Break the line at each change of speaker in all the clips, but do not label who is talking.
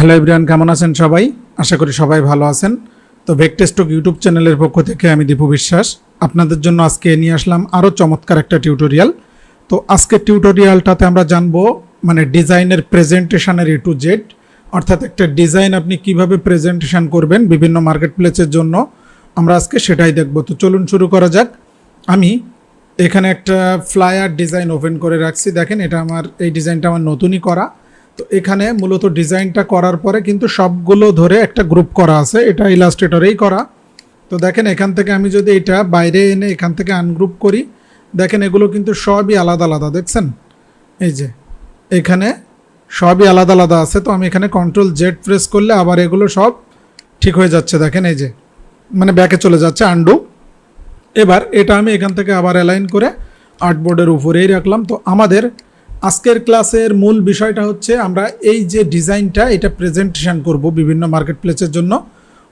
Hello everyone, কেমন আছেন সবাই? আশা করি সবাই ভালো আছেন। তো ভেক্টেস্টক ইউটিউব চ্যানেলের পক্ষ থেকে আমি দীপু বিশ্বাস আপনাদের জন্য আজকে নিয়ে আসলাম আরও চমৎকার একটা টিউটোরিয়াল। তো আজকের টিউটোরিয়ালটাতে আমরা জানবো ডিজাইনের প্রেজেন্টেশনের এ টু জেড, অর্থাৎ একটা ডিজাইন আপনি কিভাবে প্রেজেন্টেশন করবেন বিভিন্ন মার্কেট প্লেসের জন্য, আমরা আজকে সেটাই দেখব। তো চলুন শুরু করা যাক। আমি এখানে একটা ফ্লায়ার ডিজাইন ওপেন করে রাখছি। দেখেন, এই ডিজাইনটা আমার নতুনই করা। তো এখানে মূলত ডিজাইনটা করার পরে কিন্তু সবগুলো ধরে একটা গ্রুপ করা আছে, এটা ইলাস্ট্রেটরেই করা। তো দেখেন, এখান থেকে আমি যদি এটা বাইরে এনে এখান থেকে আনগ্রুপ করি, দেখেন এগুলো কিন্তু সবই আলাদা আলাদা। দেখছেন, এই যে এখানে সবই আলাদা আলাদা আছে। তো আমি এখানে কন্ট্রোল জেড প্রেস করলে আবার এগুলো সব ঠিক হয়ে যাচ্ছে। দেখেন এই যে ব্যাকে চলে যাচ্ছে, আনডু। এবার এটা আমি এখান থেকে আবার অ্যালাইন করে আর্টবোর্ডের উপরেই রাখলাম। তো আমাদের আজকের ক্লাসের মূল বিষয়টা হচ্ছে আমরা এই যে ডিজাইনটা এটা প্রেজেন্টেশন করব বিভিন্ন মার্কেট প্লেসের জন্য,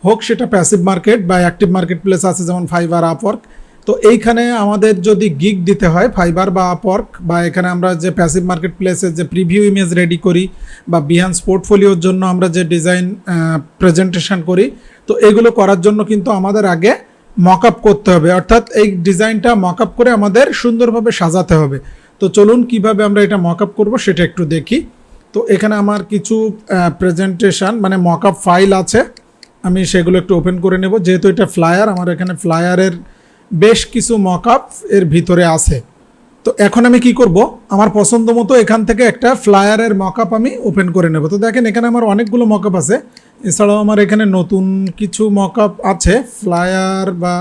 হোক সেটা প্যাসিভ মার্কেট বা অ্যাক্টিভ মার্কেট প্লেস আছে যেমন ফাইবার, আপওয়ার্ক। তো এইখানে আমাদের যদি গিগ দিতে হয় ফাইবার বা আপওয়ার্ক, বা এখানে আমরা যে প্যাসিভ মার্কেট প্লেসের যে প্রিভিউ ইমেজ রেডি করি, বা বিহান্স পোর্টফোলিওর জন্য আমরা যে ডিজাইন প্রেজেন্টেশন করি, তো এগুলো করার জন্য কিন্তু আমাদের আগে মক আপ করতে হবে, অর্থাৎ এই ডিজাইনটা মক আপ করে আমাদের সুন্দরভাবে সাজাতে হবে। তো চলুন কিভাবে আমরা এটা মক আপ করবো সেটা একটু দেখি। তো এখানে আমার কিছু প্রেজেন্টেশন মক আপ ফাইল আছে, আমি সেগুলো একটু ওপেন করে নেব। যেহেতু এটা ফ্লায়ার, আমার এখানে ফ্লায়ারের বেশ কিছু মক আপ এর ভিতরে আছে। তো এখন আমি কি করব, আমার পছন্দ মতো এখান থেকে একটা ফ্লায়ারের মক আপ আমি ওপেন করে নেব। তো দেখেন এখানে আমার অনেকগুলো মক আপ আছে, এছাড়াও আমার এখানে নতুন কিছু মক আপ আছে ফ্লায়ার বা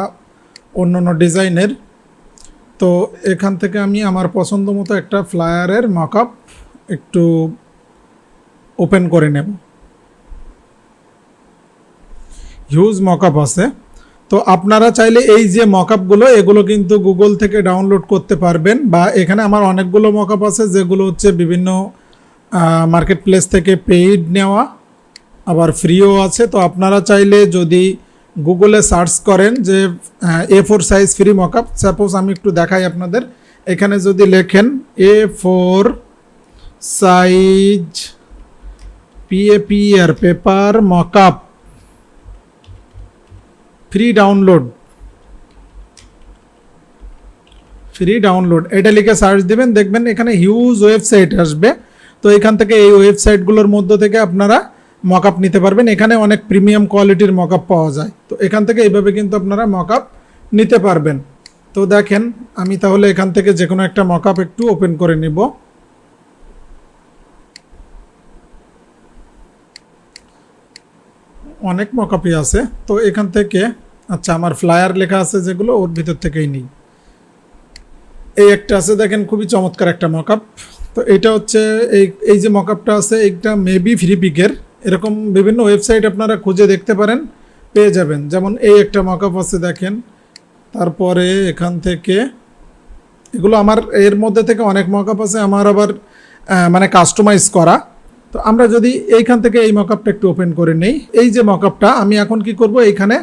অন্য ডিজাইনের। তো এখান থেকে আমি আমার পছন্দ মতো একটা ফ্লায়ারের মক আপ একটু ওপেন করে নেব। হিউজ মক আপ আছে। তো আপনারা চাইলে এই যে মক আপগুলো এগুলো কিন্তু গুগল থেকে ডাউনলোড করতে পারবেন, বা এখানে আমার অনেকগুলো মক আপ আছে যেগুলো হচ্ছে বিভিন্ন মার্কেট প্লেস থেকে পেইড নেওয়া, আবার ফ্রিও আছে। তো আপনারা চাইলে যদি গুগলে সার্চ করেন যে A4 size free mock up, suppose আমি একটু দেখাই আপনাদের। এখানে যদি লেখেন A4 size PAPR paper mock up free download, এটা লিখে সার্চ দিবেন, দেখবেন এখানে হিউজ ওয়েবসাইট আসবে। তো এখান থেকে এই ওয়েবসাইটগুলোর মধ্য থেকে আপনারা মক আপ নিতে পারবেন। এখানে অনেক প্রিমিয়াম কোয়ালিটির মক আপ পাওয়া যায়। তো এখান থেকে এইভাবে কিন্তু আপনারা মক আপ নিতে পারবেন। তো দেখেন, আমি তাহলে এখান থেকে যে কোনো একটা মক আপ একটু ওপেন করে নিব। অনেক মক আপই আছে। তো এখান থেকে আচ্ছা, আমার ফ্লায়ার লেখা আছে যেগুলো, ওর ভিতর থেকেই নিই। এই একটা আছে, দেখেন খুবই চমৎকার একটা মক আপ। তো এটা হচ্ছে এই যে মক আপটা আছে, এটা মেবি ফ্রি পিকের, এরকম বিভিন্ন ওয়েবসাইট আপনারা খুঁজে দেখতে পারেন, পেয়ে যাবেন। যেমন এই একটা মক আপ আছে দেখেন। তারপরে এখান থেকে এগুলো আমার এর মধ্যে থেকে অনেক মক আপ আছে আমার আবার কাস্টমাইজ করা। তো আমরা যদি এইখান থেকে এই মক আপটা একটু ওপেন করে নেই, এই যে মক আপটা আমি এখন কি করব, এইখানে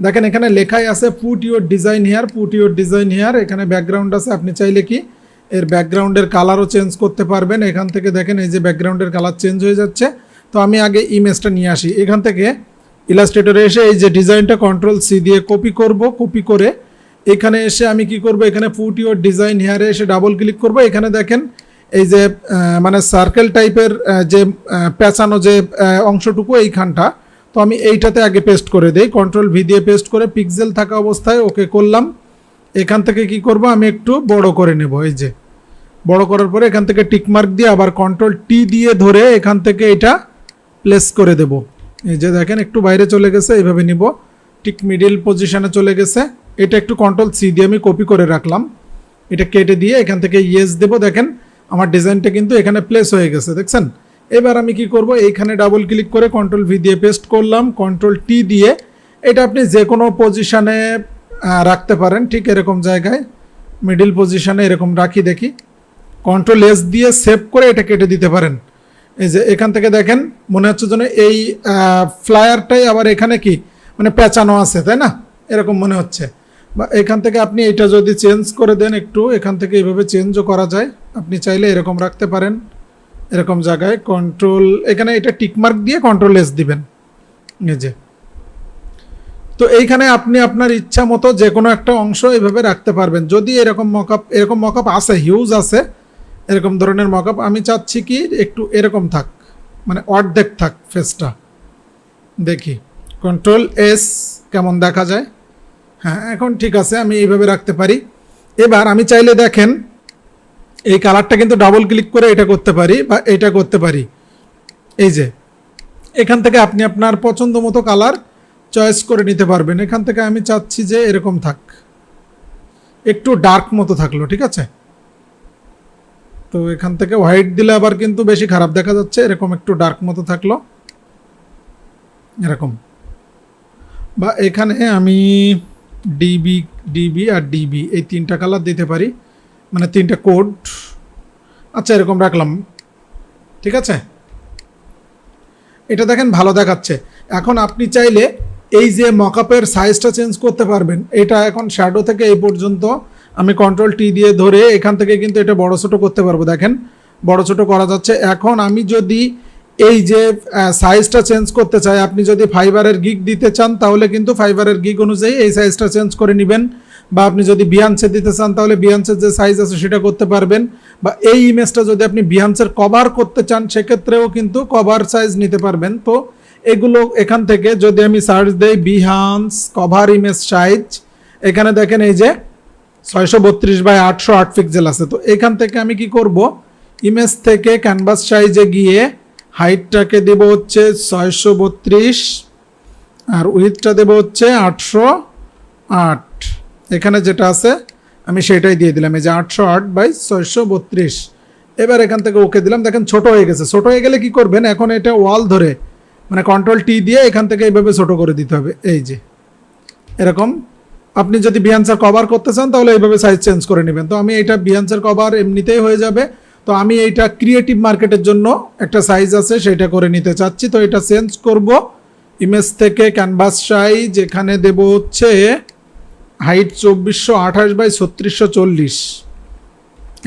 দেখেন এখানে লেখাই আছে put your design here, put your design here. এখানে ব্যাকগ্রাউন্ড আছে, আপনি চাইলে কি এর ব্যাকগ্রাউন্ডের কালারও চেঞ্জ করতে পারবেন। এখান থেকে দেখেন এই যে ব্যাকগ্রাউন্ডের কালার চেঞ্জ হয়ে যাচ্ছে। তো আমি আগে ইমেজটা নিয়ে আসি, এখান থেকে ইলাস্ট্রেটরে এসে এই যে ডিজাইনটা কন্ট্রোল সি দিয়ে কপি করব। কপি করে এখানে এসে আমি কি করব, এখানে পুট ইউর ডিজাইন হিয়ারে এসে ডাবল ক্লিক করব। এখানে দেখেন এই যে সার্কেল টাইপের যে পেঁচানো যে অংশটুকু এইখানটা, তো আমি এইটাতে আগে পেস্ট করে দেই, কন্ট্রোল ভি দিয়ে পেস্ট করে পিক্সেল থাকা অবস্থায় ওকে করলাম। এখান থেকে কি করব, আমি একটু বড় করে নেব। এই যে বড় করার পরে এখান থেকে টিকমার্ক দিয়ে আবার কন্ট্রোল টি দিয়ে ধরে এখান থেকে এটা প্লেস করে দেব। এই যে দেখেন একটু বাইরে চলে গেছে, এইভাবে নিব, ঠিক মিডিল পজিশনে চলে গেছে। এটা একটু কন্ট্রোল সি দিয়ে আমি কপি করে রাখলাম, এটা কেটে দিয়ে এখান থেকে ইয়েস দেব। দেখেন আমার ডিজাইনটা কিন্তু এখানে প্লেস হয়ে গেছে, দেখছেন। এবার আমি কি করব, এইখানে ডাবল ক্লিক করে কন্ট্রোল ভি দিয়ে পেস্ট করলাম, কন্ট্রোল টি দিয়ে এটা আপনি যে কোনো পজিশানে রাখতে পারেন, ঠিক এরকম জায়গায় মিডিল পজিশানে এরকম রাখি। দেখি কন্ট্রোল এস দিয়ে সেভ করে এটা কেটে দিতে পারেন। এই যে এখান থেকে দেখেন মনে হচ্ছে যেন এই ফ্লায়ারটাই আবার এখানে কি পেঁচানো আছে, তাই না? এরকম মনে হচ্ছে। বা এখান থেকে আপনি এটা যদি চেঞ্জ করে দেন একটু, এখান থেকে এইভাবে চেঞ্জও করা যায়, আপনি চাইলে এরকম রাখতে পারেন, এরকম জায়গায় কন্ট্রোল, এখানে এটা টিকমার্ক দিয়ে কন্ট্রোল এস দিবেন, এই যে। তো এইখানে আপনি আপনার ইচ্ছা মতো যে কোনো একটা অংশ এইভাবে রাখতে পারবেন। যদি এরকম মকআপ আছে, হিউজ আছে এরকম ধরনের মকআপ, আমি চাচ্ছি কি একটু এরকম থাক, মানে অর্ধেক থাক ফেসটা। দেখি কন্ট্রোল এস কেমন দেখা যায়। হ্যাঁ, এখন ঠিক আছে, আমি এইভাবে রাখতে পারি। এবার আমি চাইলে দেখেন এই কালারটা কিন্তু ডাবল ক্লিক করে এটা করতে পারি বা এটা করতে পারি। এই যে এখান থেকে আপনি আপনার পছন্দ মতো কালার চয়েস করে নিতে পারবেন। এখান থেকে আমি চাচ্ছি যে এরকম থাক, একটু ডার্ক মতো থাকলো, ঠিক আছে। তো এখান থেকে হোয়াইট দিলে আবার কিন্তু বেশি খারাপ দেখা যাচ্ছে, এরকম একটু ডার্ক মতো থাকলো এরকম। বা এখানে আমি ডিবি ডিবি আর ডিবি এই তিনটা কালার দিতে পারি, মানে তিনটা কোড। আচ্ছা, এরকম রাখলাম, ঠিক আছে। এটা দেখেন ভালো দেখাচ্ছে। এখন আপনি চাইলে এই যে মকআপের সাইজটা চেঞ্জ করতে পারবেন। এটা এখন শ্যাডো থেকে এই পর্যন্ত আমি কন্ট্রোল টি দিয়ে ধরে এখান থেকে কিন্তু এটা বড় ছোট করতে পারবো, দেখেন বড় ছোট করা যাচ্ছে। এখন আমি যদি এই যে সাইজটা চেঞ্জ করতে চাই, আপনি যদি ফাইবারের গিগ দিতে চান তাহলে কিন্তু ফাইবারের গিগ অনুযায়ী এই সাইজটা চেঞ্জ করে নেবেন, বা আপনি যদি বিহান্সে দিতে চান তাহলে বিহান্সের যে সাইজ আছে সেটা করতে পারবেন, বা এই ইমেজটা যদি আপনি বিহান্সের কভার করতে চান সেক্ষেত্রেও কিন্তু কভার সাইজ নিতে পারবেন। তো এগুলো এখান থেকে যদি আমি সার্চ দেই বিহান্স কভার ইমেজ সাইজ, এখানে দেখেন এই যে 632/808 পিক্সেল আছে। তো এখান থেকে আমি কি করব, ইমেজ থেকে ক্যানভাস সাইজে গিয়ে হাইটটাকে দেব হচ্ছে 632 আর উইথটা দেব হচ্ছে 808। এখানে যেটা আছে আমি সেটাই দিয়ে দিলাম, এই যে 808/632। এবার এখান থেকে ওকে দিলাম, দেখেন ছোট হয়ে গেছে। ছোট হয়ে গেলে কি করবেন, এখন এটা ওয়াল ধরে মানে কন্ট্রোল টি দিয়ে এখান থেকে এইভাবে ছোট করে দিতে হবে, এই যে এরকম। আপনি যদি বিহান্সের কভার করতে চান তাহলে এইভাবে সাইজ চেঞ্জ করে নেবেন। তো আমি এটা বিহান্সের কভার এমনিতেই হয়ে যাবে। তো আমি এইটা ক্রিয়েটিভ মার্কেটের জন্য একটা সাইজ আছে সেটা করে নিতে চাচ্ছি। তো এটা চেঞ্জ করব, ইমেজ থেকে ক্যানভাস সাইজ এখানে দেব হচ্ছে হাইট 2428/3640।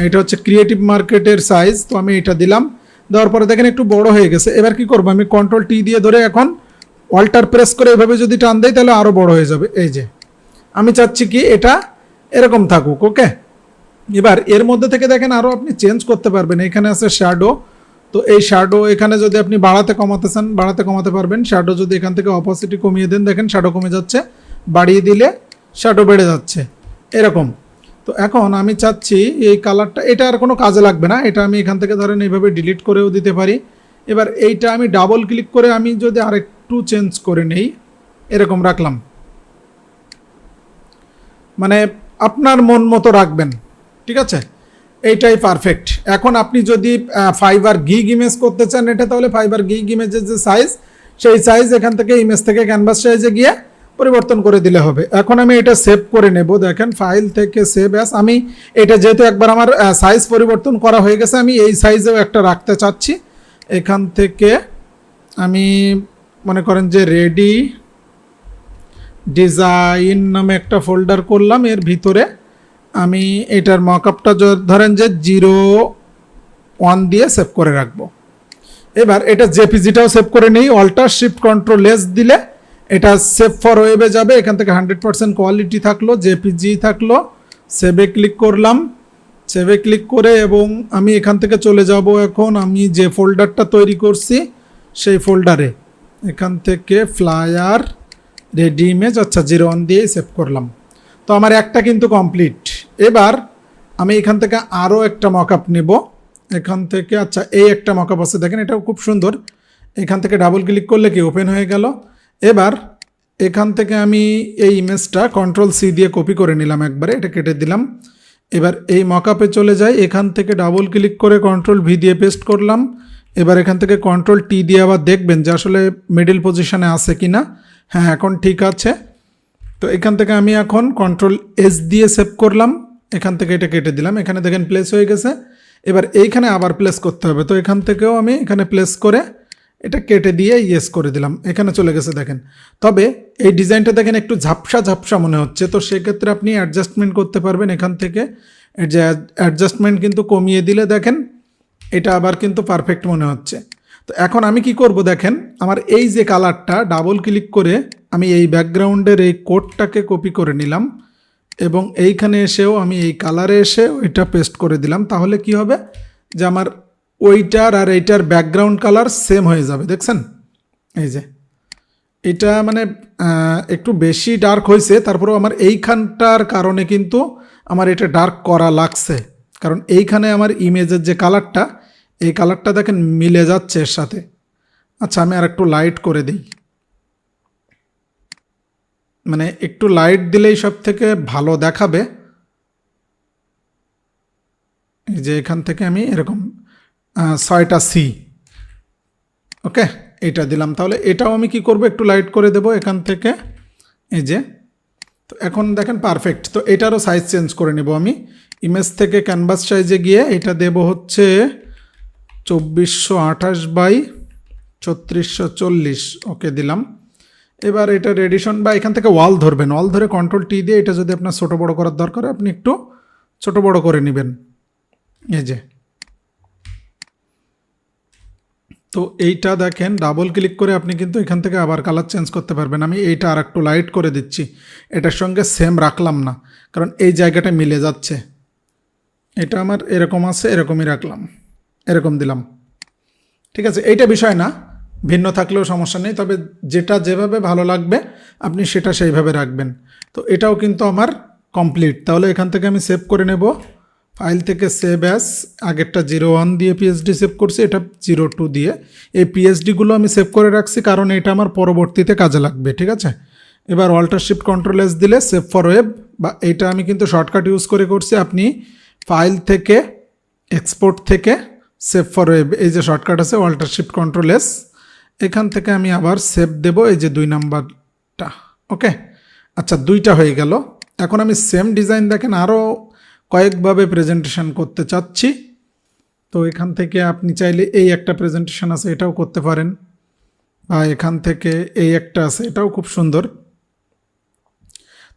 এটা হচ্ছে ক্রিয়েটিভ মার্কেটের সাইজ। তো আমি এটা দিলাম, দেওয়ার পরে দেখেন একটু বড় হয়ে গেছে। এবার কি করব, আমি কন্ট্রোল টি দিয়ে ধরে এখন অল্টার প্রেস করে এভাবে যদি টান দেই তাহলে আরও বড় হয়ে যাবে। এই যে আমি চাচ্ছি কি এটা এরকম থাকুক, ওকে। এবার এর মধ্যে থেকে দেখেন আরও আপনি চেঞ্জ করতে পারবেন। এখানে আছে শ্যাডো, তো এই শ্যাডো এখানে যদি আপনি বাড়াতে কমাতে চান বাড়াতে কমাতে পারবেন। শ্যাডো যদি এখান থেকে অপোসিটি কমিয়ে দেন, দেখেন শ্যাডো কমে যাচ্ছে, বাড়িয়ে দিলে শ্যাডো বেড়ে যাচ্ছে এরকম। তো এখন আমি চাচ্ছি এই কালারটা, এটা আর কোনো কাজে লাগবে না, এটা আমি এখান থেকে ধরেন এইভাবে ডিলিট করেও দিতে পারি। এবার এইটা আমি ডাবল ক্লিক করে আমি যদি আরেকটু চেঞ্জ করে নেই, এরকম রাখলাম, মানে আপনার মন মতো রাখবেন, ঠিক আছে, এইটাই পারফেক্ট। এখন আপনি যদি ফাইবার গিগ ইমেজ করতে চান এটা, তাহলে ফাইবার গিগ ইমেজের যে সাইজ সেই সাইজ এখান থেকে ইমেজ থেকে ক্যানভাস সাইজে গিয়ে পরিবর্তন করে দিলে হবে। এখন আমি এটা সেভ করে নেব, দেখেন ফাইল থেকে সেভ অ্যাস। আমি এটা যেহেতু একবার আমার সাইজ পরিবর্তন করা হয়ে গেছে, আমি এই সাইজেও একটা রাখতে চাচ্ছি। এখান থেকে আমি মনে করেন যে রেডি ডিজাইন নামে একটা ফোল্ডার করলাম, এর ভিতরে আমি এটার মকআপটা ধরেন যে 01 দিয়ে সেভ করে রাখবো। এবার এটা জেপিজিটাও সেভ করে নেই, অল্টার শিফট কন্ট্রোল এস দিলে এটা সেভ ফর ওয়েবে যাবে। এখান থেকে 100% কোয়ালিটি থাকলো, জেপিজি থাকলো, সেভে ক্লিক করলাম। সেভে ক্লিক করে এবং আমি এখান থেকে চলে যাব এখন আমি যে ফোল্ডারটা তৈরি করছি সেই ফোল্ডারে। এখান থেকে ফ্লায়ার রেডি ইমেজ, আচ্ছা 01 দিয়ে সেভ করলাম। তো আমার একটা কিন্তু কমপ্লিট। এবার আমি এখান থেকে আরও একটা মকআপ নেব এখান থেকে। আচ্ছা এই একটা মকআপ আছে, দেখেন এটাও খুব সুন্দর। এখান থেকে ডাবল ক্লিক করলে কি ওপেন হয়ে গেল। এবার এখান থেকে আমি এই ইমেজটা কন্ট্রোল সি দিয়ে কপি করে নিলাম একবারে, এটা কেটে দিলাম। এবার এই মকআপে চলে যাই, এখান থেকে ডাবল ক্লিক করে কন্ট্রোল ভি দিয়ে পেস্ট করলাম। এবার এখান থেকে কন্ট্রোল টি দিয়ে আবার দেখবেন যে আসলে মিডল পজিশনে আছে কি না। হ্যাঁ এখন ঠিক আছে। তো এখান থেকে আমি এখন কন্ট্রোল এস দিয়ে সেভ করলাম, এখান থেকে এটা কেটে দিলাম। এখানে দেখেন প্লেস হয়ে গেছে। এবার এইখানে আবার প্লেস করতে হবে, তো এখান থেকেও আমি এখানে প্লেস করে এটা কেটে দিয়ে ইয়েস করে দিলাম, এখানে চলে গেছে দেখেন। তবে এই ডিজাইনটা দেখেন একটু ঝাপসা ঝাপসা মনে হচ্ছে, তো সেক্ষেত্রে আপনি অ্যাডজাস্টমেন্ট করতে পারবেন এখান থেকে। অ্যাডজাস্টমেন্ট কিন্তু কমিয়ে দিলে দেখেন এটা আবার কিন্তু পারফেক্ট মনে হচ্ছে। তো এখন আমি কি করব দেখেন, আমার এই যে কালারটা ডাবল ক্লিক করে আমি এই ব্যাকগ্রাউন্ডের এই কোডটাকে কপি করে নিলাম এবং এইখানে এসেও আমি এই কালারে এসে ওইটা পেস্ট করে দিলাম। তাহলে কি হবে যে আমার ওইটার আর এইটার ব্যাকগ্রাউন্ড কালার সেম হয়ে যাবে। দেখছেন এই যে এটা মানে একটু বেশি ডার্ক হয়েছে, তারপরেও আমার এইখানটার কারণে কিন্তু আমার এটা ডার্ক করা লাগছে, কারণ এইখানে আমার ইমেজের যে কালারটা এই কালারটা দেখেন মিলে যাচ্ছে এর সাথে। আচ্ছা আমি আর একটু লাইট করে দিই, মানে একটু লাইট দিলেই সব থেকে ভালো দেখাবে। এই যে এখান থেকে আমি এরকম 6টা সি, ওকে এটা দিলাম। তাহলে এটাও আমি কি করব, একটু লাইট করে দেব এখান থেকে। এই যে তো এখন দেখেন পারফেক্ট। তো এটারও সাইজ চেঞ্জ করে নেব আমি। ইমেজ থেকে ক্যানভাস সাইজে গিয়ে এটা দেব হচ্ছে 2428 বাই 3640, ওকে দিলাম। এবার এটা রেডিশন বা এখান থেকে ওয়াল ধরবেন, ওয়াল ধরে কন্ট্রোল টি দিয়ে এটা যদি আপনার ছোটো বড়ো করার দরকার আপনি একটু ছোটো বড়ো করে নেবেন। এই যে তো এইটা দেখেন ডাবল ক্লিক করে আপনি কিন্তু এখান থেকে আবার কালার চেঞ্জ করতে পারবেন। আমি এইটা আর একটু লাইট করে দিচ্ছি, এটার সঙ্গে সেম রাখলাম না কারণ এই জায়গাটা মিলে যাচ্ছে। এটা আমার এরকম আছে, এরকমই রাখলাম, এরকম দিলাম, ঠিক আছে। এইটা বিষয় না, ভিন্ন থাকলেও সমস্যা নেই, তবে যেটা যেভাবে ভালো লাগবে আপনি সেটা সেইভাবে রাখবেন। তো এটাও কিন্তু আমার কমপ্লিট। তাহলে এখান থেকে আমি সেভ করে নেব, ফাইল থেকে সেভ অ্যাস, আগেরটা 01 দিয়ে পিএসডি সেভ করছি, এটা 02 দিয়ে। এই পিএসডিগুলো আমি সেভ করে রাখছি কারণ এটা আমার পরবর্তীতে কাজে লাগবে, ঠিক আছে। এবার অল্টার শিফট কন্ট্রোল এস দিলে সেভ ফর ওয়েব, বা এইটা আমি কিন্তু শর্টকাট ইউজ করে করছি। আপনি ফাইল থেকে এক্সপোর্ট থেকে সেভ ফর ওয়েব, এই যে শর্টকাট আছে অল্টার শিফট কন্ট্রোল এস, এখান থেকে আমি আবার সেভ দেব এই যে 2 নাম্বারটা, ওকে। আচ্ছা 2টা হয়ে গেল। এখন আমি সেম ডিজাইন দেখেন আরও কয়েকভাবে প্রেজেন্টেশন করতে চাচ্ছি। তো এখান থেকে আপনি চাইলে এই একটা প্রেজেন্টেশন আছে এটাও করতে পারেন, বা এখান থেকে এই একটা আছে এটাও খুব সুন্দর।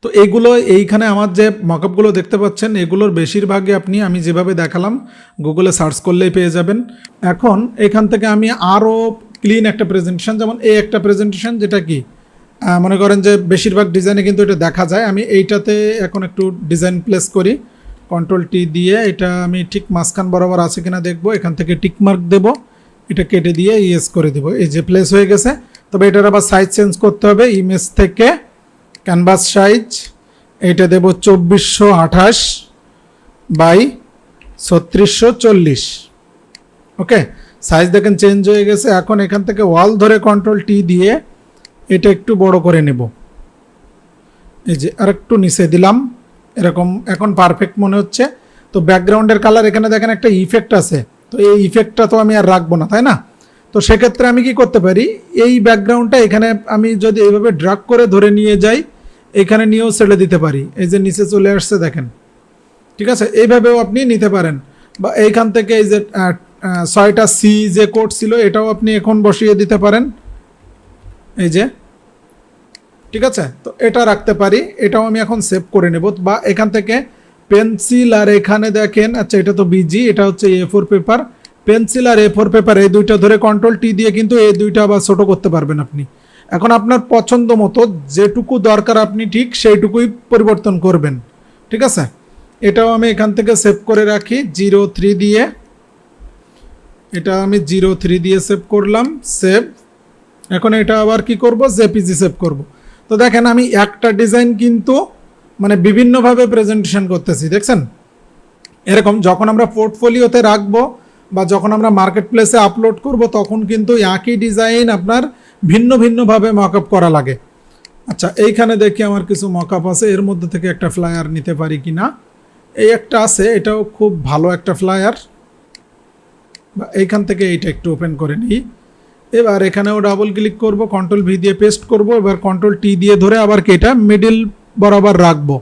তো এইগুলো এইখানে আমার যে মকআপগুলো দেখতে পাচ্ছেন এগুলোর বেশিরভাগই আমি যেভাবে দেখালাম গুগলে সার্চ করলেই পেয়ে যাবেন। এখন এখান থেকে আমি আরও ক্লিন একটা প্রেজেন্টেশন, যেমন এই একটা প্রেজেন্টেশন যেটা কি মনে করেন যে বেশিরভাগ ডিজাইনে কিন্তু এটা দেখা যায়। আমি এইটাতে এখন একটু ডিজাইন প্লেস করি, কন্ট্রোল টি দিয়ে এটা আমি ঠিক মাঝখান বরাবর আছে কিনা দেখবো, এখান থেকে টিকমার্ক দেব, এটা কেটে দিয়ে ইয়েস করে দেবো, এই যে প্লেস হয়ে গেছে। তবে এটার আবার সাইজ চেঞ্জ করতে হবে, ইমেজ থেকে ক্যানভাস সাইজ এটা দেব 2428 বাই 3640, ওকে। সাইজ দেখেন চেঞ্জ হয়ে গেছে। এখন এখান থেকে ওয়াল ধরে কন্ট্রোল টি দিয়ে এটা একটু বড় করে নেব, এই যে আর একটু নিচে দিলাম, এরকম এখন পারফেক্ট মনে হচ্ছে। তো ব্যাকগ্রাউন্ডের কালার এখানে দেখেন একটা ইফেক্ট আছে, তো এই ইফেক্টটা তো আমি আর রাখবো না, তাই না। তো সেক্ষেত্রে আমি কি করতে পারি, এই ব্যাকগ্রাউন্ডটা এখানে আমি যদি এইভাবে ড্রাগ করে ধরে নিয়ে যাই এখানে নিয়েও ছেড়ে দিতে পারি, এই যে নিচে চলে আসছে দেখেন, ঠিক আছে। এইভাবেও আপনি নিতে পারেন, বা এইখান থেকে এই যে 6টা সি যে কোড ছিল এটাও আপনি এখন বসিয়ে দিতে পারেন, এই যে, ঠিক আছে। তো এটা রাখতে পারি, এটাও আমি এখন সেভ করে নেব। বা এখান থেকে পেন্সিল আর এখানে দেখেন, আচ্ছা এটা তো বিজি, এটা হচ্ছে A4 পেপার, পেন্সিল আর A4 পেপার এই দুইটা ধরে কন্ট্রোল টি দিয়ে কিন্তু এই দুইটা আবার ছোটো করতে পারবেন আপনি। এখন আপনার পছন্দ মতো যেটুকু দরকার আপনি ঠিক সেইটুকুই পরিবর্তন করবেন, ঠিক আছে। এটাও আমি এখান থেকে সেভ করে রাখি 03 দিয়ে, এটা আমি 03 দিয়ে সেভ করলাম, সেভ। এখন এটা আবার কি করব, জেপিজি সেভ করব। তো দেখেন আমি একটা ডিজাইন কিন্তু মানে বিভিন্নভাবে প্রেজেন্টেশন করতেছি, দেখছেন। এরকম যখন আমরা পোর্টফোলিওতে রাখবো বা যখন আমরা মার্কেট প্লেসে আপলোড করব তখন কিন্তু একই ডিজাইন আপনার ভিন্ন ভিন্নভাবে মকআপ করা লাগে। আচ্ছা এইখানে দেখি আমার কিছু মকআপ আছে, এর মধ্যে থেকে একটা ফ্লায়ার নিতে পারি কি না। এই একটা আছে, এটাও খুব ভালো একটা ফ্লায়ার, বা এইখান থেকে এইটা একটু ওপেন করে নিই। এবার এখানেও ডাবল ক্লিক করব, কন্ট্রোল ভি দিয়ে পেস্ট করব, এবার কন্ট্রোল টি দিয়ে ধরে আবার কেটা মিডিল বরাবর রাখবো।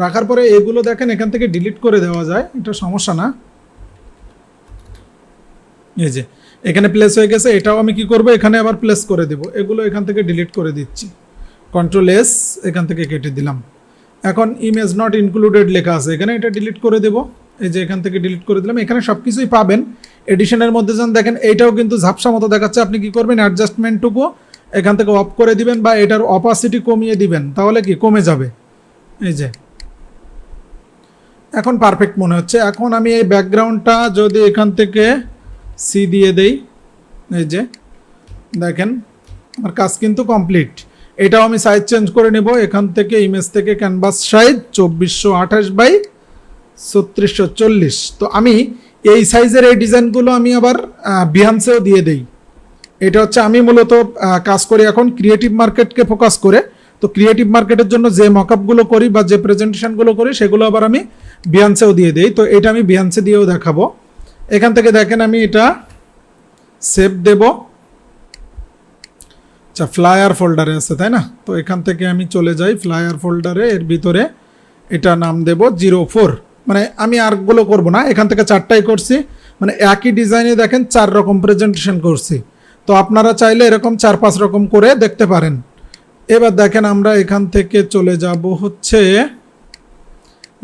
রাখার পরে এগুলো দেখেন এখান থেকে ডিলিট করে দেওয়া যায়, এটা সমস্যা না। এই যে এখানে প্লেস হয়ে গেছে, এটাও আমি কি করব এখানে আবার প্লেস করে দেব, এগুলো এখান থেকে ডিলিট করে দিচ্ছি, কন্ট্রোল এস এখান থেকে কেটে দিলাম। এখন ইমেজ নট ইনক্লুডেড লেখা আছে এখানে, এটা ডিলিট করে দেব, এই যে এখান থেকে ডিলিট করে দিলাম। এখানে সব কিছুই পাবেন, এডিশনের মধ্যে যান, দেখেন এইটাও কিন্তু ঝাপসা মতো দেখাচ্ছে। আপনি কি করবেন, অ্যাডজাস্টমেন্টটুকু এখান থেকে অফ করে দিবেন বা এটার অপাসিটি কমিয়ে দিবেন, তাহলে কি কমে যাবে। এই যে এখন পারফেক্ট মনে হচ্ছে। এখন আমি এই ব্যাকগ্রাউন্ডটা যদি এখান থেকে সি দিয়ে দেই, এই যে দেখেন আমার কাজ কিন্তু কমপ্লিট। এটাও আমি সাইজ চেঞ্জ করে নেব এখান থেকে, ইমেজ থেকে ক্যানভাস সাইজ 2428 বাই 3640। তো আমি এই সাইজের এই ডিজাইনগুলো আমি আবার বিহান্সেও দিয়ে দেই। এটা হচ্ছে আমি মূলত কাজ করি এখন ক্রিয়েটিভ মার্কেটকে ফোকাস করে। তো ক্রিয়েটিভ মার্কেটের জন্য যে মকআপগুলো করি বা যে প্রেজেন্টেশনগুলো করি সেগুলো আবার আমি বিহান্সেও দিয়ে দেই। তো এটা আমি বিহান্সে দিয়েও দেখাবো। এখান থেকে দেখেন আমি এটা সেভ দেব। আচ্ছা, ফ্লায়ার ফোল্ডারে আছে তাই না? তো এখান থেকে আমি চলে যাই ফ্লায়ার ফোল্ডারে, এর ভিতরে এটা নাম দেব 04। মানে আমি আরগুলো করব না, এখান থেকে 4টাই করছি। মানে একই ডিজাইনে দেখেন 4 রকম প্রেজেন্টেশন করছি। তো আপনারা চাইলে এরকম 4-5 রকম করে দেখতে পারেন। এবার দেখেন আমরা এখান থেকে চলে যাব হচ্ছে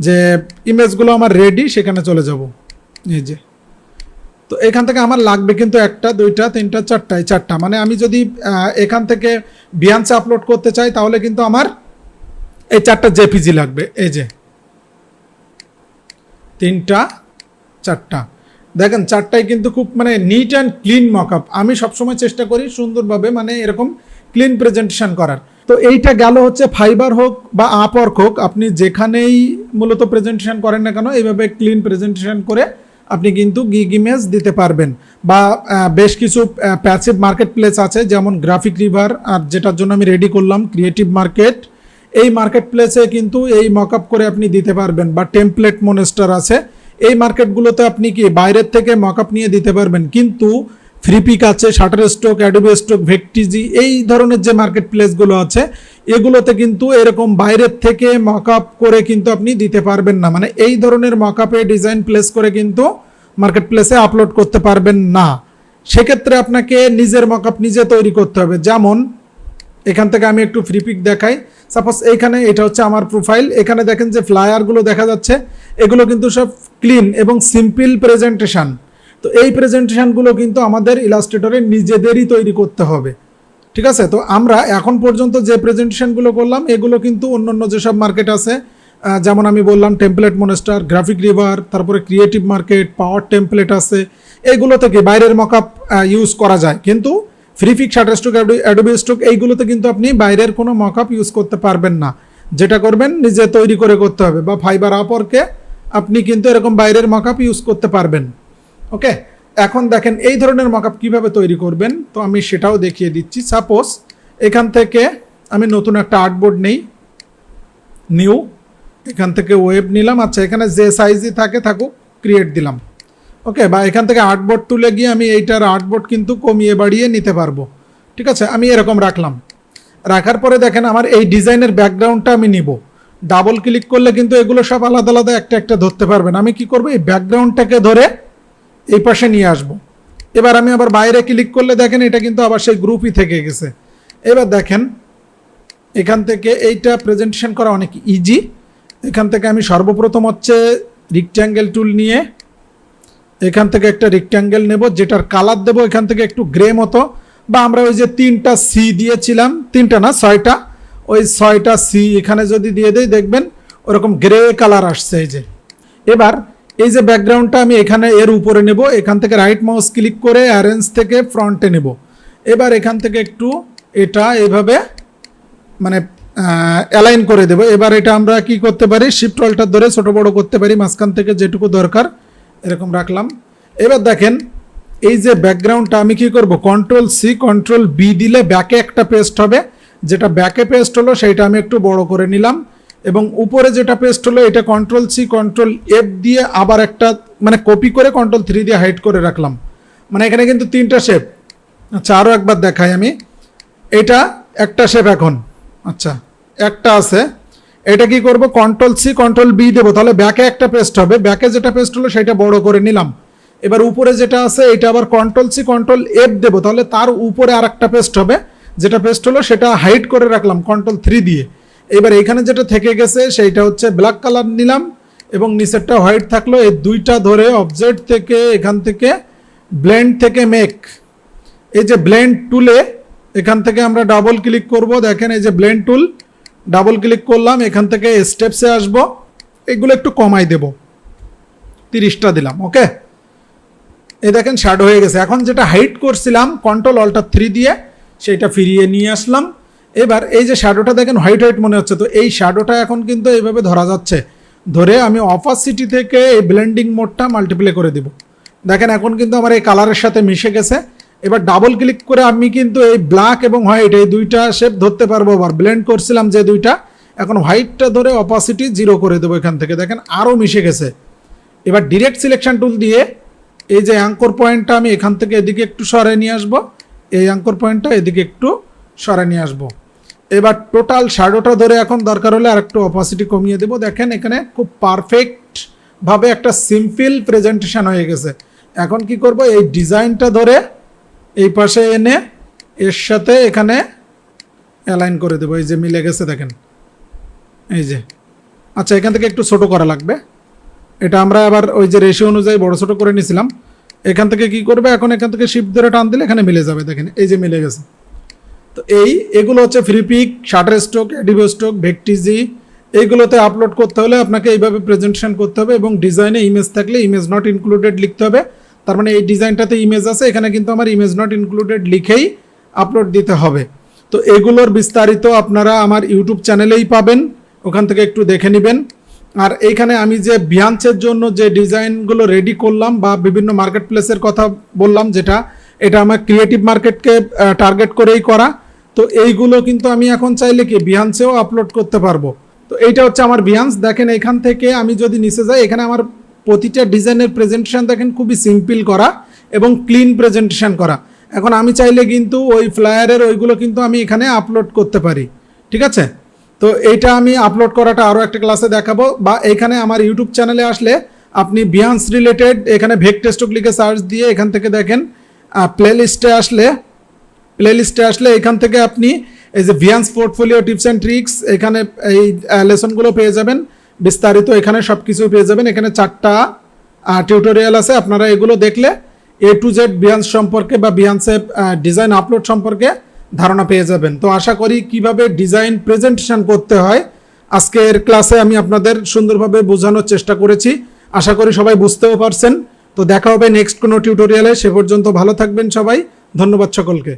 যে ইমেজগুলো আমার রেডি, সেখানে চলে যাব। এই যে তো এখান থেকে আমার লাগবে কিন্তু 1টা 2টা 3টা 4টা। মানে আমি যদি এখান থেকে বিহান্সে আপলোড করতে চাই তাহলে কিন্তু আমার এই 4টা জেপিজি লাগবে। এই যে 3টা 4টা দেখেন, 4টাই কিন্তু খুব মানে নিট অ্যান্ড ক্লিন মকআপ। আমি সবসময় চেষ্টা করি সুন্দরভাবে মানে এরকম ক্লিন প্রেজেন্টেশন করার। তো এইটা গেল হচ্ছে ফাইবার হোক বা আপওয়ার্ক হোক, আপনি যেখানেই মূলত প্রেজেন্টেশন করেন না কেন এইভাবে ক্লিন প্রেজেন্টেশন করে আপনি কিন্তু গিগ ইমেজ দিতে পারবেন। বা বেশ কিছু প্যাসিভ মার্কেট প্লেস আছে, যেমন গ্রাফিক রিভার, আর যেটার জন্য আমি রেডি করলাম ক্রিয়েটিভ মার্কেট। এই মার্কেট প্লেসে কিন্তু এই মকআপ করে আপনি দিতে পারবেন। বা টেমপ্লেট মনস্টার আছে, এই মার্কেটগুলোতে আপনি কি বাইরের থেকে মকআপ নিয়ে দিতে পারবেন। কিন্তু ফ্রিপিক আছে, শাটারস্টক, অ্যাডোবে স্টক, ভেক্টিজি, এই ধরনের যে মার্কেট প্লেসগুলো আছে এগুলোতে কিন্তু এরকম বাইরের থেকে মকআপ করে কিন্তু আপনি দিতে পারবেন না। মানে এই ধরনের মকআপে ডিজাইন প্লেস করে কিন্তু মার্কেট প্লেসে আপলোড করতে পারবেন না। সেক্ষেত্রে আপনাকে নিজের মকআপ নিজে তৈরি করতে হবে। যেমন এখান থেকে আমি একটু ফ্রিপিক দেখাই। সাপোজ এইখানে এটা হচ্ছে আমার প্রোফাইল, এখানে দেখেন যে ফ্লায়ারগুলো দেখা যাচ্ছে, এগুলো কিন্তু সব ক্লিন এবং সিম্পল প্রেজেন্টেশন। তো এই প্রেজেন্টেশনগুলো কিন্তু আমাদের ইলাস্ট্রেটরে নিজেদেরই তৈরি করতে হবে, ঠিক আছে? তো আমরা এখন পর্যন্ত যে প্রেজেন্টেশনগুলো করলাম এগুলো কিন্তু অন্য যেসব মার্কেট আছে, যেমন আমি বললাম টেমপ্লেট মনস্টার, গ্রাফিক রিভার, তারপরে ক্রিয়েটিভ মার্কেট, পাওয়ার টেমপ্লেট আছে, এগুলো থেকে বাইরের মকআপ ইউজ করা যায়। কিন্তু ফ্রিপিক, শাটারস্টক, অ্যাডোবে স্টক এইগুলোতে কিন্তু আপনি বাইরের কোনো মকআপ ইউজ করতে পারবেন না। যেটা করবেন নিজে তৈরি করে করতে হবে। বা ফাইবার আপওয়ার্কে আপনি কিন্তু এরকম বাইরের মকআপ ইউজ করতে পারবেন। ওকে, এখন দেখেন এই ধরনের মকআপ কিভাবে তৈরি করবেন, তো আমি সেটাও দেখিয়ে দিচ্ছি। সাপোজ এখান থেকে আমি নতুন একটা আর্টবোর্ড নেই, নিউ, এখান থেকে ওয়েব নিলাম। আচ্ছা, এখানে যে সাইজই থাকুক ক্রিয়েট দিলাম। ওকে, বা এখান থেকে আর্টবোর্ড তুলে গিয়ে আমি এইটার আর্টবোর্ড কিন্তু কমিয়ে বাড়িয়ে নিতে পারবো, ঠিক আছে? আমি এরকম রাখলাম। রাখার পরে দেখেন আমার এই ডিজাইনের ব্যাকগ্রাউন্ডটা আমি নিব। ডাবল ক্লিক করলে কিন্তু এগুলো সব আলাদা আলাদা একটা একটা ধরতে পারবেন। আমি কি করব, এই ব্যাকগ্রাউন্ডটাকে ধরে এই পাশে নিয়ে আসব। এবার আমি আবার বাইরে ক্লিক করলে দেখেন এটা কিন্তু আবার সেই গ্রুপই থেকে গেছে। এবার দেখেন এখান থেকে এইটা প্রেজেন্টেশন করা অনেক ইজি। এখান থেকে আমি সর্বপ্রথম হচ্ছে রেক্ট্যাঙ্গেল টুল নিয়ে এখান থেকে একটা রেক্ট্যাঙ্গেল নেব, যেটার কালার দেব এখান থেকে একটু গ্রে মতো। বা আমরা ওই যে 3টা সি দিয়েছিলাম, 3টা না 6টা, ওই 6টা সি এখানে যদি দিয়ে দেই দেখবেন ওরকম গ্রে কালার আসছে। এই যে এবার এই যে ব্যাকগ্রাউন্ডটা আমি এখানে এর উপরে নেব, এখান থেকে রাইট মাউস ক্লিক করে অ্যারেঞ্জ থেকে ফ্রন্টে নেব। এবার এখান থেকে একটু এটা এইভাবে মানে অ্যালাইন করে দেব। এবার এটা আমরা কি করতে পারি, শিফট অল্টার ধরে ছোট বড় করতে পারি, মাঝখান থেকে যেটুকু দরকার এরকম রাখলাম। এবার দেখেন এই যে ব্যাকগ্রাউন্ডটা আমি কি করব, কন্ট্রোল সি কন্ট্রোল বি দিলে ব্যাকে একটা পেস্ট হবে। যেটা ব্যাকে পেস্ট হলো সেইটা আমি একটু বড় করে নিলাম। এবং উপরে যেটা পেস্ট হলো এটা কন্ট্রোল সি কন্ট্রোল এফ দিয়ে আবার একটা মানে কপি করে কন্ট্রোল 3 দিয়ে হাইড করে রাখলাম। মানে এখানে কিন্তু 3টা শেপ। আচ্ছা, আরও একবার দেখাই আমি। এটা একটা শেপ এখন, আচ্ছা একটা আছে। এটা কি করব, কন্ট্রোল সি কন্ট্রোল বি দেবো, তাহলে ব্যাকে একটা পেস্ট হবে। ব্যাকে যেটা পেস্ট হলো সেটা বড় করে নিলাম। এবার উপরে যেটা আছে এটা আবার কন্ট্রোল সি কন্ট্রোল এফ দেবো, তাহলে তার উপরে আর একটা পেস্ট হবে। যেটা পেস্ট হলো সেটা হাইড করে রাখলাম কন্ট্রোল 3 দিয়ে। এবার এখানে যেটা থেকে গেছে সেইটা হচ্ছে ব্ল্যাক কালার নিলাম এবং নিচেরটা হোয়াইট থাকলো। এই দুইটা ধরে অবজেক্ট থেকে এখান থেকে ব্লেন্ড থেকে মেক, এই যে ব্লেন্ড টুলে এখান থেকে আমরা ডাবল ক্লিক করব। দেখেন এই যে ব্লেন্ড টুল, ডাবল ক্লিক করলাম, এখান থেকে স্টেপসে আসব, এগুলো একটু কমাই দেব, 30টা দিলাম। ওকে, এই দেখেন শ্যাডো হয়ে গেছে। এখন যেটা হাইড করছিলাম কন্ট্রোল অল্টার 3 দিয়ে সেটা ফিরিয়ে নিয়ে আসলাম। এবার এই যে শ্যাডোটা দেখেন হোয়াইট হোয়াইট মনে হচ্ছে, তো এই শ্যাডোটা এখন কিন্তু এইভাবে ধরা যাচ্ছে। ধরে আমি অপাসিটি থেকে এই ব্লেন্ডিং মোডটা মাল্টিপ্লাই করে দেব। দেখেন এখন কিন্তু আমার এই কালারের সাথে মিশে গেছে। এবার ডাবল ক্লিক করে আমি কিন্তু এই ব্ল্যাক এবং হোয়াইট এই দুইটা শেপ ধরতে পারবো। আবার ব্লেন্ড করছিলাম যে দুইটা, এখন হোয়াইটটা ধরে অপাসিটি 0 করে দেবো এখান থেকে। দেখেন আরও মিশে গেছে। এবার ডিরেক্ট সিলেকশন টুল দিয়ে এই যে অ্যাঙ্কর পয়েন্টটা আমি এখান থেকে এদিকে একটু সরাই নিয়ে আসবো, এই অ্যাঙ্কর পয়েন্টটা এদিকে একটু সরাই নিয়ে আসবো। এবার টোটাল শ্যাডোটা ধরে এখন দরকার হলে আরেকটু অপাসিটি কমিয়ে দেবো। দেখেন এখানে খুব পারফেক্টভাবে একটা সিম্পল প্রেজেন্টেশন হয়ে গেছে। এখন কি করব, এই ডিজাইনটা ধরে এই পাশে এনে এর সাথে এখানে অ্যালাইন করে দেবো। এই যে মিলে গেছে দেখেন, এই যে। আচ্ছা, এখান থেকে একটু ছোট করা লাগবে, এটা আমরা আবার ওই যে রেশিও অনুযায়ী বড় ছোট করে নিয়েছিলাম। এখান থেকে কি করবে, এখন এখান থেকে শিফট ধরে টান দিলে এখানে মিলে যাবে। দেখেন এই যে মিলে গেছে। তো এগুলো হচ্ছে Freepik, Shutterstock, Adobe Stock, Vecteezy, এইগুলোতে আপলোড করতে হলে আপনাকে এইভাবে প্রেজেন্টেশন করতে হবে এবং ডিজাইনে ইমেজ থাকলে ইমেজ নট ইনক্লুডেড লিখতে হবে। তার মানে এই ডিজাইনটাতে ইমেজ আছে, এখানে কিন্তু আমার ইমেজ নট ইনক্লুডেড লিখেই আপলোড দিতে হবে। তো এগুলোর বিস্তারিত আপনারা আমার ইউটিউব চ্যানেলেই পাবেন, ওখান থেকে একটু দেখে নেবেন। আর এইখানে আমি যে বিহান্সের জন্য যে ডিজাইনগুলো রেডি করলাম বা বিভিন্ন মার্কেট প্লেসের কথা বললাম, যেটা এটা আমার ক্রিয়েটিভ মার্কেটকে টার্গেট করেই করা। তো এইগুলো কিন্তু আমি এখন চাইলে কি বিহান্সেও আপলোড করতে পারবো। তো এইটা হচ্ছে আমার বিহান্স। দেখেন এখান থেকে আমি যদি নিচে যাই, এখানে আমার প্রতিটা ডিজাইনের প্রেজেন্টেশন দেখেন খুবই সিম্পল করা এবং ক্লিন প্রেজেন্টেশন করা। এখন আমি চাইলে কিন্তু ওই ফ্লায়ারের ওইগুলো কিন্তু আমি এখানে আপলোড করতে পারি, ঠিক আছে। তো এইটা আমি আপলোড করাটা আরও একটা ক্লাসে দেখাবো। বা এখানে আমার ইউটিউব চ্যানেলে আসলে আপনি বিহান্স রিলেটেড এখানে ভেকটেস্টক লিখে সার্চ দিয়ে এখান থেকে দেখেন প্লেলিস্টে আসলে এখান থেকে আপনি এই যে Behance portfolio tips and tricks, এখানে এই লেসনগুলো পেয়ে যাবেন বিস্তারিত, এখানে সব কিছু পেয়ে যাবেন। এখানে 4টা টিউটোরিয়াল আছে, আপনারা এগুলো দেখলে A to Z বিহান্স সম্পর্কে বা বিহান্সে ডিজাইন আপলোড সম্পর্কে ধারণা পেয়ে যাবেন। তো আশা করি কিভাবে ডিজাইন প্রেজেন্টেশন করতে হয় আজকের ক্লাসে আমি আপনাদের সুন্দরভাবে বোঝানোর চেষ্টা করেছি। আশা করি সবাই বুঝতেও পারছেন। তো দেখা হবে নেক্সট কোনো টিউটোরিয়ালে, সে পর্যন্ত ভালো থাকবেন সবাই। ধন্যবাদ সকলকে।